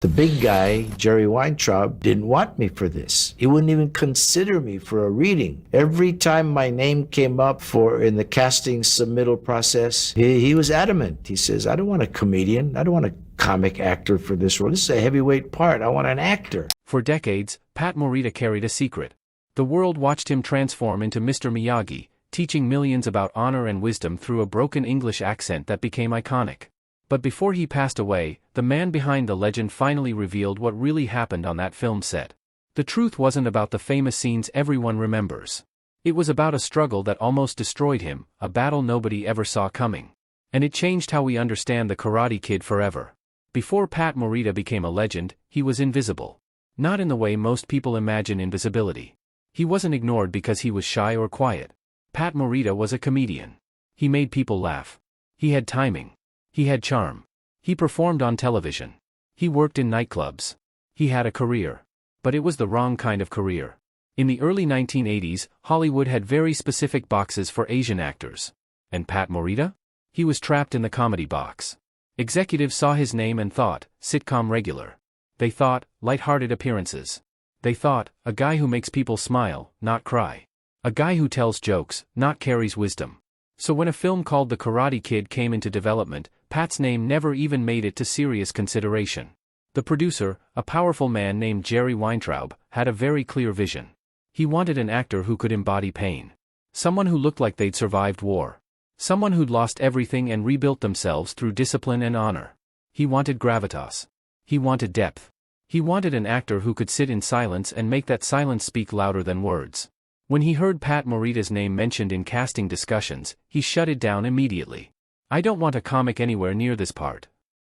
The big guy, Jerry Weintraub, didn't want me for this. He wouldn't even consider me for a reading. Every time my name came up for in the casting submittal process, he was adamant. He says, I don't want a comedian. I don't want a comic actor for this role. This is a heavyweight part. I want an actor. For decades, Pat Morita carried a secret. The world watched him transform into Mr. Miyagi, teaching millions about honor and wisdom through a broken English accent that became iconic. But before he passed away, the man behind the legend finally revealed what really happened on that film set. The truth wasn't about the famous scenes everyone remembers. It was about a struggle that almost destroyed him, a battle nobody ever saw coming. And it changed how we understand the Karate Kid forever. Before Pat Morita became a legend, he was invisible. Not in the way most people imagine invisibility. He wasn't ignored because he was shy or quiet. Pat Morita was a comedian. He made people laugh. He had timing. He had charm. He performed on television. He worked in nightclubs. He had a career. But it was the wrong kind of career. In the early 1980s, Hollywood had very specific boxes for Asian actors. And Pat Morita? He was trapped in the comedy box. Executives saw his name and thought, sitcom regular. They thought, light-hearted appearances. They thought, a guy who makes people smile, not cry. A guy who tells jokes, not carries wisdom. So when a film called The Karate Kid came into development, Pat's name never even made it to serious consideration. The producer, a powerful man named Jerry Weintraub, had a very clear vision. He wanted an actor who could embody pain. Someone who looked like they'd survived war. Someone who'd lost everything and rebuilt themselves through discipline and honor. He wanted gravitas. He wanted depth. He wanted an actor who could sit in silence and make that silence speak louder than words. When he heard Pat Morita's name mentioned in casting discussions, he shut it down immediately. I don't want a comic anywhere near this part.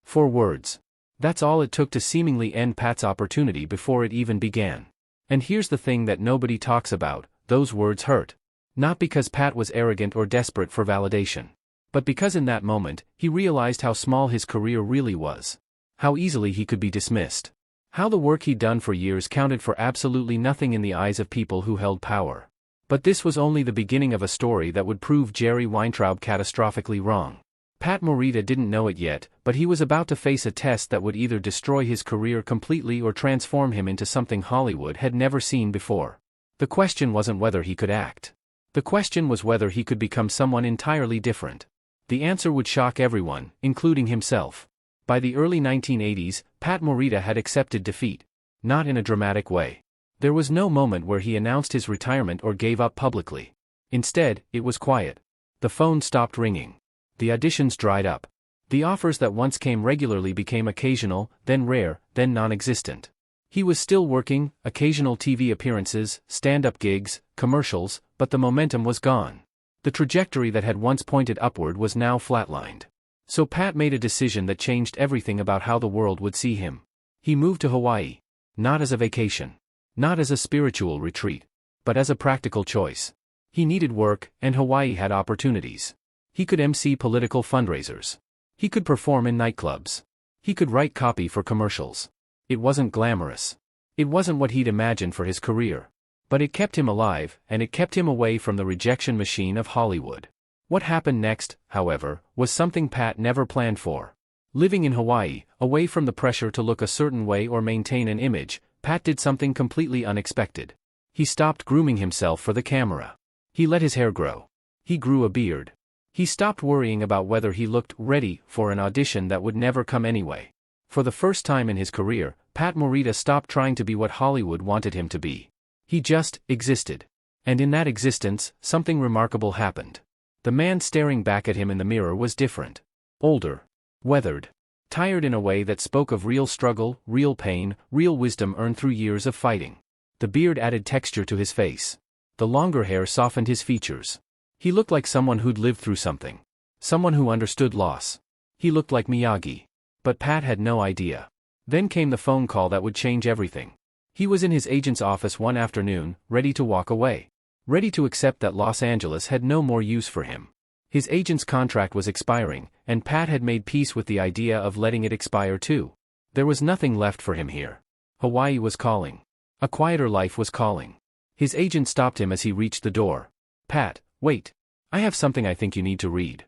4 words. That's all it took to seemingly end Pat's opportunity before it even began. And here's the thing that nobody talks about, those words hurt. Not because Pat was arrogant or desperate for validation. But because in that moment, he realized how small his career really was. How easily he could be dismissed. How the work he'd done for years counted for absolutely nothing in the eyes of people who held power. But this was only the beginning of a story that would prove Jerry Weintraub catastrophically wrong. Pat Morita didn't know it yet, but he was about to face a test that would either destroy his career completely or transform him into something Hollywood had never seen before. The question wasn't whether he could act. The question was whether he could become someone entirely different. The answer would shock everyone, including himself. By the early 1980s, Pat Morita had accepted defeat. Not in a dramatic way. There was no moment where he announced his retirement or gave up publicly. Instead, it was quiet. The phone stopped ringing. The auditions dried up. The offers that once came regularly became occasional, then rare, then non-existent. He was still working, occasional TV appearances, stand-up gigs, commercials, but the momentum was gone. The trajectory that had once pointed upward was now flatlined. So Pat made a decision that changed everything about how the world would see him. He moved to Hawaii. Not as a vacation. Not as a spiritual retreat. But as a practical choice. He needed work, and Hawaii had opportunities. He could MC political fundraisers. He could perform in nightclubs. He could write copy for commercials. It wasn't glamorous. It wasn't what he'd imagined for his career. But it kept him alive, and it kept him away from the rejection machine of Hollywood. What happened next, however, was something Pat never planned for. Living in Hawaii, away from the pressure to look a certain way or maintain an image, Pat did something completely unexpected. He stopped grooming himself for the camera. He let his hair grow. He grew a beard. He stopped worrying about whether he looked ready for an audition that would never come anyway. For the first time in his career, Pat Morita stopped trying to be what Hollywood wanted him to be. He just existed. And in that existence, something remarkable happened. The man staring back at him in the mirror was different. Older. Weathered. Tired in a way that spoke of real struggle, real pain, real wisdom earned through years of fighting. The beard added texture to his face. The longer hair softened his features. He looked like someone who'd lived through something. Someone who understood loss. He looked like Miyagi. But Pat had no idea. Then came the phone call that would change everything. He was in his agent's office one afternoon, ready to walk away. Ready to accept that Los Angeles had no more use for him. His agent's contract was expiring, and Pat had made peace with the idea of letting it expire too. There was nothing left for him here. Hawaii was calling. A quieter life was calling. His agent stopped him as he reached the door. Pat, wait. I have something I think you need to read.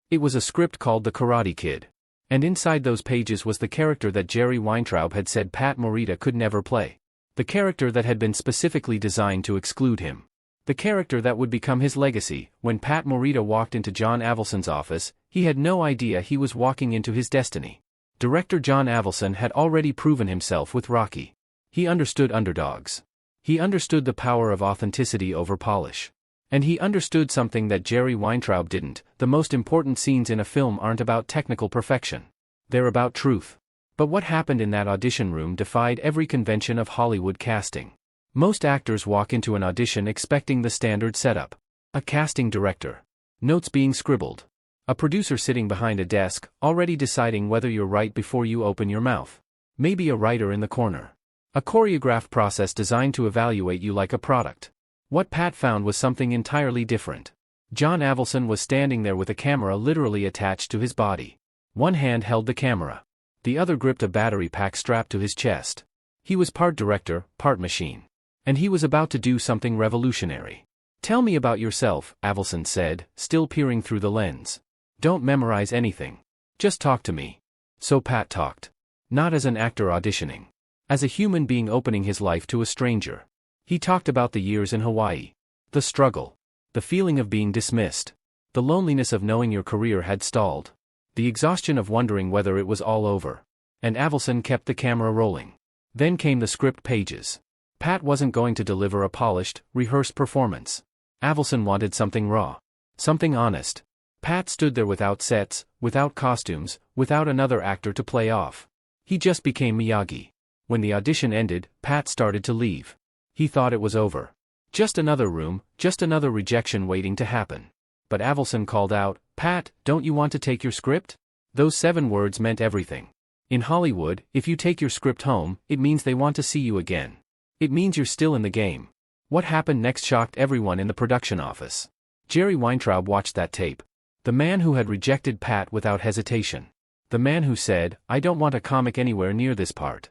It was a script called The Karate Kid. And inside those pages was the character that Jerry Weintraub had said Pat Morita could never play. The character that had been specifically designed to exclude him. The character that would become his legacy. When Pat Morita walked into John Avildsen's office, he had no idea he was walking into his destiny. Director John Avildsen had already proven himself with Rocky. He understood underdogs. He understood the power of authenticity over polish. And he understood something that Jerry Weintraub didn't: the most important scenes in a film aren't about technical perfection. They're about truth. But what happened in that audition room defied every convention of Hollywood casting. Most actors walk into an audition expecting the standard setup. A casting director. Notes being scribbled. A producer sitting behind a desk, already deciding whether you're right before you open your mouth. Maybe a writer in the corner. A choreographed process designed to evaluate you like a product. What Pat found was something entirely different. John Avildsen was standing there with a camera literally attached to his body. One hand held the camera. The other gripped a battery pack strapped to his chest. He was part director, part machine. And he was about to do something revolutionary. "Tell me about yourself," Avildsen said, still peering through the lens. "Don't memorize anything. Just talk to me." So Pat talked. Not as an actor auditioning. As a human being opening his life to a stranger. He talked about the years in Hawaii. The struggle. The feeling of being dismissed. The loneliness of knowing your career had stalled. The exhaustion of wondering whether it was all over. And Avildsen kept the camera rolling. Then came the script pages. Pat wasn't going to deliver a polished, rehearsed performance. Avildsen wanted something raw. Something honest. Pat stood there without sets, without costumes, without another actor to play off. He just became Miyagi. When the audition ended, Pat started to leave. He thought it was over. Just another room, just another rejection waiting to happen. But Avildsen called out, "Pat, don't you want to take your script?" Those 7 words meant everything. In Hollywood, if you take your script home, it means they want to see you again. It means you're still in the game. What happened next shocked everyone in the production office. Jerry Weintraub watched that tape. The man who had rejected Pat without hesitation. The man who said, "I don't want a comic anywhere near this part."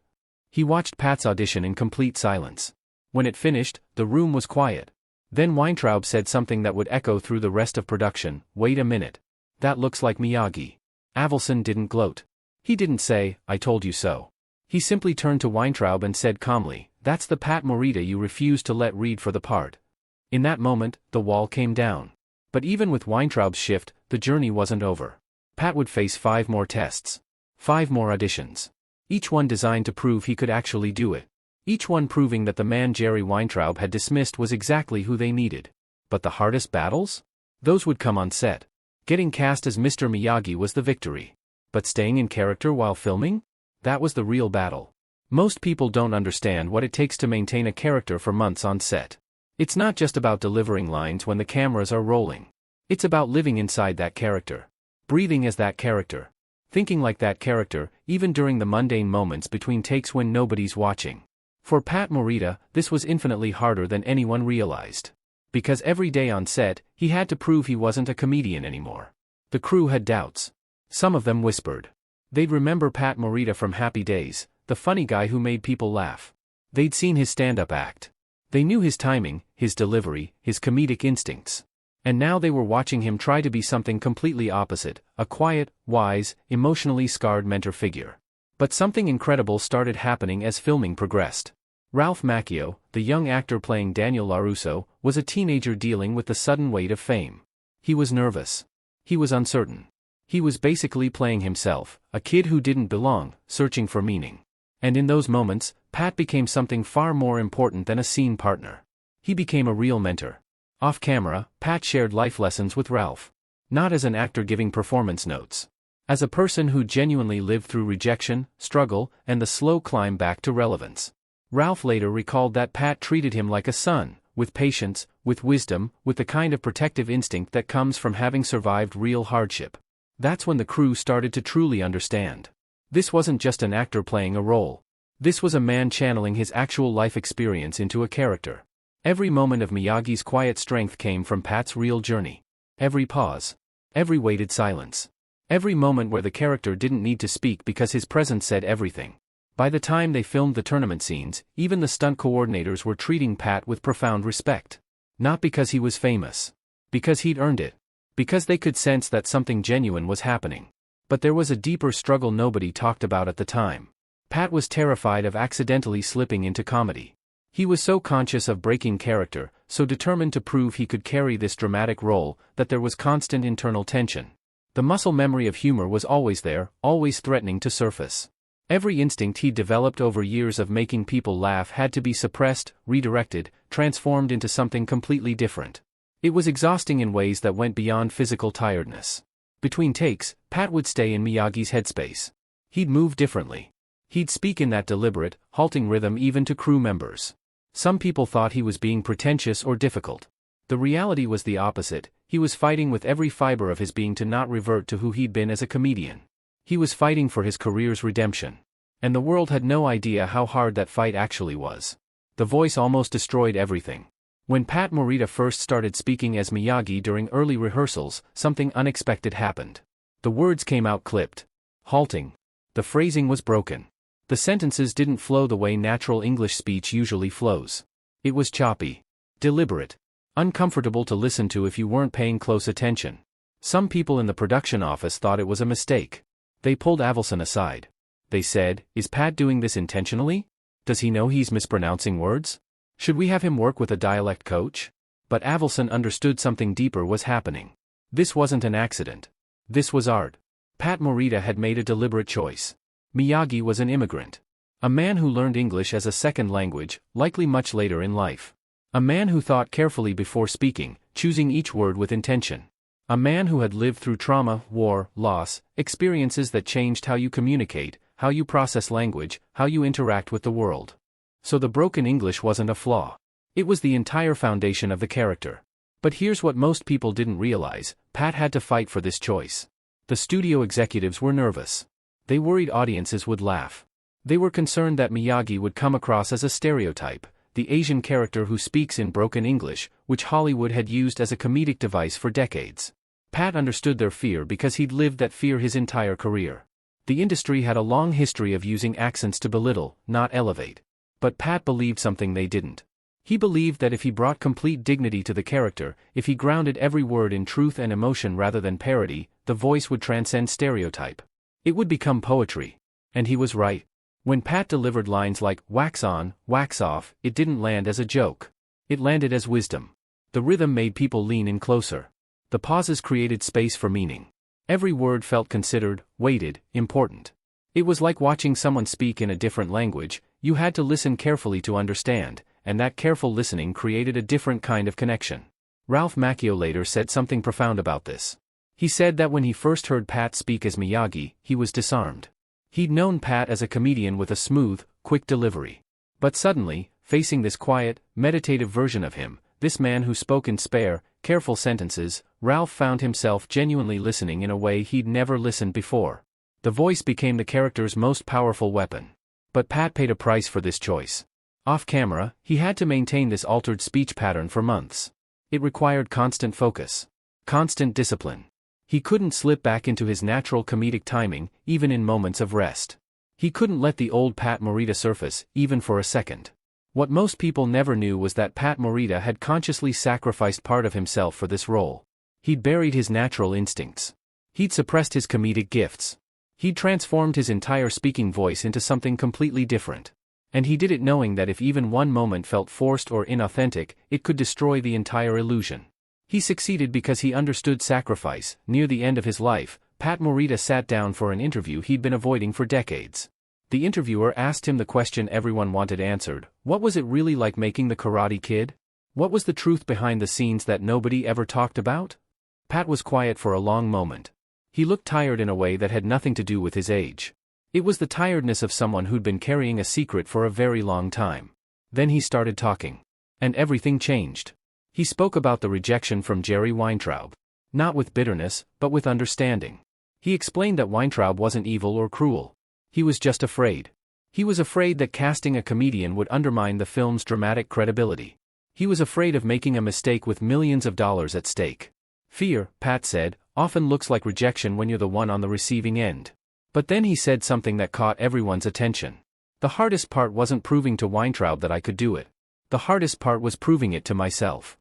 He watched Pat's audition in complete silence. When it finished, the room was quiet. Then Weintraub said something that would echo through the rest of production. "Wait a minute. That looks like Miyagi." Avildsen didn't gloat. He didn't say, "I told you so." He simply turned to Weintraub and said calmly, "That's the Pat Morita you refused to let read for the part." In that moment, the wall came down. But even with Weintraub's shift, the journey wasn't over. Pat would face 5 more tests. 5 more auditions. Each one designed to prove he could actually do it. Each one proving that the man Jerry Weintraub had dismissed was exactly who they needed. But the hardest battles? Those would come on set. Getting cast as Mr. Miyagi was the victory. But staying in character while filming? That was the real battle. Most people don't understand what it takes to maintain a character for months on set. It's not just about delivering lines when the cameras are rolling. It's about living inside that character. Breathing as that character. Thinking like that character, even during the mundane moments between takes when nobody's watching. For Pat Morita, this was infinitely harder than anyone realized. Because every day on set, he had to prove he wasn't a comedian anymore. The crew had doubts. Some of them whispered. They'd remember Pat Morita from Happy Days, the funny guy who made people laugh. They'd seen his stand-up act. They knew his timing, his delivery, his comedic instincts. And now they were watching him try to be something completely opposite, a quiet, wise, emotionally scarred mentor figure. But something incredible started happening as filming progressed. Ralph Macchio, the young actor playing Daniel LaRusso, was a teenager dealing with the sudden weight of fame. He was nervous. He was uncertain. He was basically playing himself, a kid who didn't belong, searching for meaning. And in those moments, Pat became something far more important than a scene partner. He became a real mentor. Off camera, Pat shared life lessons with Ralph. Not as an actor giving performance notes. As a person who genuinely lived through rejection, struggle, and the slow climb back to relevance. Ralph later recalled that Pat treated him like a son, with patience, with wisdom, with the kind of protective instinct that comes from having survived real hardship. That's when the crew started to truly understand. This wasn't just an actor playing a role. This was a man channeling his actual life experience into a character. Every moment of Miyagi's quiet strength came from Pat's real journey. Every pause. Every weighted silence. Every moment where the character didn't need to speak because his presence said everything. By the time they filmed the tournament scenes, even the stunt coordinators were treating Pat with profound respect. Not because he was famous. Because he'd earned it. Because they could sense that something genuine was happening. But there was a deeper struggle nobody talked about at the time. Pat was terrified of accidentally slipping into comedy. He was so conscious of breaking character, so determined to prove he could carry this dramatic role, that there was constant internal tension. The muscle memory of humor was always there, always threatening to surface. Every instinct he'd developed over years of making people laugh had to be suppressed, redirected, transformed into something completely different. It was exhausting in ways that went beyond physical tiredness. Between takes, Pat would stay in Miyagi's headspace. He'd move differently. He'd speak in that deliberate, halting rhythm even to crew members. Some people thought he was being pretentious or difficult. The reality was the opposite. He was fighting with every fiber of his being to not revert to who he'd been as a comedian. He was fighting for his career's redemption. And the world had no idea how hard that fight actually was. The voice almost destroyed everything. When Pat Morita first started speaking as Miyagi during early rehearsals, something unexpected happened. The words came out clipped. Halting. The phrasing was broken. The sentences didn't flow the way natural English speech usually flows. It was choppy. Deliberate. Uncomfortable to listen to if you weren't paying close attention. Some people in the production office thought it was a mistake. They pulled Avildsen aside. They said, "Is Pat doing this intentionally? Does he know he's mispronouncing words? Should we have him work with a dialect coach?" But Avildsen understood something deeper was happening. This wasn't an accident. This was art. Pat Morita had made a deliberate choice. Miyagi was an immigrant. A man who learned English as a second language, likely much later in life. A man who thought carefully before speaking, choosing each word with intention. A man who had lived through trauma, war, loss, experiences that changed how you communicate, how you process language, how you interact with the world. So the broken English wasn't a flaw. It was the entire foundation of the character. But here's what most people didn't realize: Pat had to fight for this choice. The studio executives were nervous. They worried audiences would laugh. They were concerned that Miyagi would come across as a stereotype, the Asian character who speaks in broken English, which Hollywood had used as a comedic device for decades. Pat understood their fear because he'd lived that fear his entire career. The industry had a long history of using accents to belittle, not elevate. But Pat believed something they didn't. He believed that if he brought complete dignity to the character, if he grounded every word in truth and emotion rather than parody, the voice would transcend stereotype. It would become poetry. And he was right. When Pat delivered lines like, "wax on, wax off," it didn't land as a joke. It landed as wisdom. The rhythm made people lean in closer. The pauses created space for meaning. Every word felt considered, weighted, important. It was like watching someone speak in a different language. You had to listen carefully to understand, and that careful listening created a different kind of connection. Ralph Macchio later said something profound about this. He said that when he first heard Pat speak as Miyagi, he was disarmed. He'd known Pat as a comedian with a smooth, quick delivery. But suddenly, facing this quiet, meditative version of him, this man who spoke in spare, careful sentences, Ralph found himself genuinely listening in a way he'd never listened before. The voice became the character's most powerful weapon. But Pat paid a price for this choice. Off camera, he had to maintain this altered speech pattern for months. It required constant focus. Constant discipline. He couldn't slip back into his natural comedic timing, even in moments of rest. He couldn't let the old Pat Morita surface, even for a second. What most people never knew was that Pat Morita had consciously sacrificed part of himself for this role. He'd buried his natural instincts. He'd suppressed his comedic gifts. He'd transformed his entire speaking voice into something completely different. And he did it knowing that if even one moment felt forced or inauthentic, it could destroy the entire illusion. He succeeded because he understood sacrifice. Near the end of his life, Pat Morita sat down for an interview he'd been avoiding for decades. The interviewer asked him the question everyone wanted answered: what was it really like making the Karate Kid? What was the truth behind the scenes that nobody ever talked about? Pat was quiet for a long moment. He looked tired in a way that had nothing to do with his age. It was the tiredness of someone who'd been carrying a secret for a very long time. Then he started talking. And everything changed. He spoke about the rejection from Jerry Weintraub. Not with bitterness, but with understanding. He explained that Weintraub wasn't evil or cruel. He was just afraid. He was afraid that casting a comedian would undermine the film's dramatic credibility. He was afraid of making a mistake with millions of dollars at stake. Fear, Pat said, often looks like rejection when you're the one on the receiving end. But then he said something that caught everyone's attention. The hardest part wasn't proving to Weintraub that I could do it. The hardest part was proving it to myself.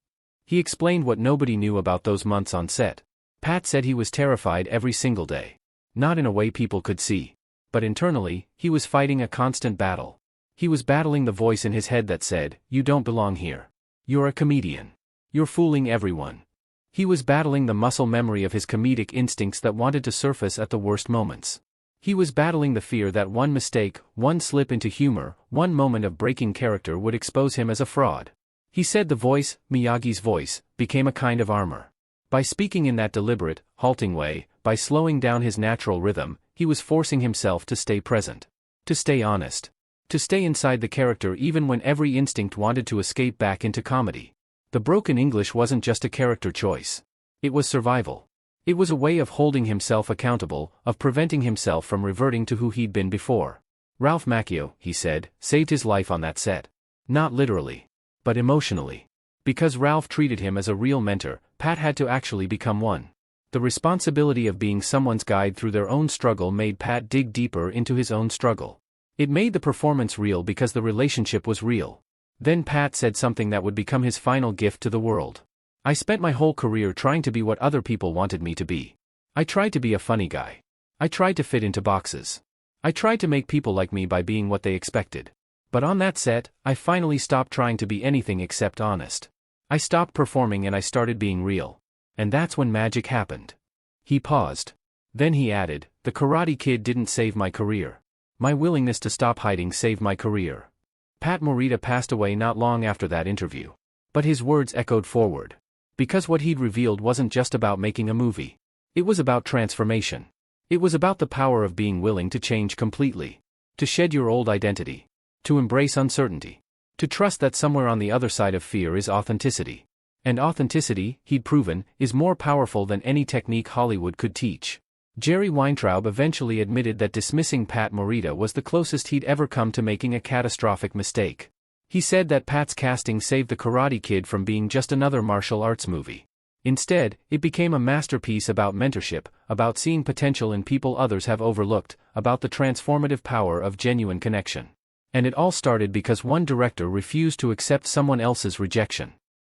He explained what nobody knew about those months on set. Pat said he was terrified every single day. Not in a way people could see. But internally, he was fighting a constant battle. He was battling the voice in his head that said, "You don't belong here. You're a comedian. You're fooling everyone." He was battling the muscle memory of his comedic instincts that wanted to surface at the worst moments. He was battling the fear that one mistake, one slip into humor, one moment of breaking character would expose him as a fraud. He said the voice, Miyagi's voice, became a kind of armor. By speaking in that deliberate, halting way, by slowing down his natural rhythm, he was forcing himself to stay present. To stay honest. To stay inside the character even when every instinct wanted to escape back into comedy. The broken English wasn't just a character choice. It was survival. It was a way of holding himself accountable, of preventing himself from reverting to who he'd been before. Ralph Macchio, he said, saved his life on that set. Not literally. But emotionally. Because Ralph treated him as a real mentor, Pat had to actually become one. The responsibility of being someone's guide through their own struggle made Pat dig deeper into his own struggle. It made the performance real because the relationship was real. Then Pat said something that would become his final gift to the world. "I spent my whole career trying to be what other people wanted me to be. I tried to be a funny guy. I tried to fit into boxes. I tried to make people like me by being what they expected. But on that set, I finally stopped trying to be anything except honest. I stopped performing and I started being real. And that's when magic happened." He paused. Then he added, "The Karate Kid didn't save my career. My willingness to stop hiding saved my career." Pat Morita passed away not long after that interview. But his words echoed forward. Because what he'd revealed wasn't just about making a movie. It was about transformation. It was about the power of being willing to change completely. To shed your old identity. To embrace uncertainty. To trust that somewhere on the other side of fear is authenticity. And authenticity, he'd proven, is more powerful than any technique Hollywood could teach. Jerry Weintraub eventually admitted that dismissing Pat Morita was the closest he'd ever come to making a catastrophic mistake. He said that Pat's casting saved The Karate Kid from being just another martial arts movie. Instead, it became a masterpiece about mentorship, about seeing potential in people others have overlooked, about the transformative power of genuine connection. And it all started because one director refused to accept someone else's rejection.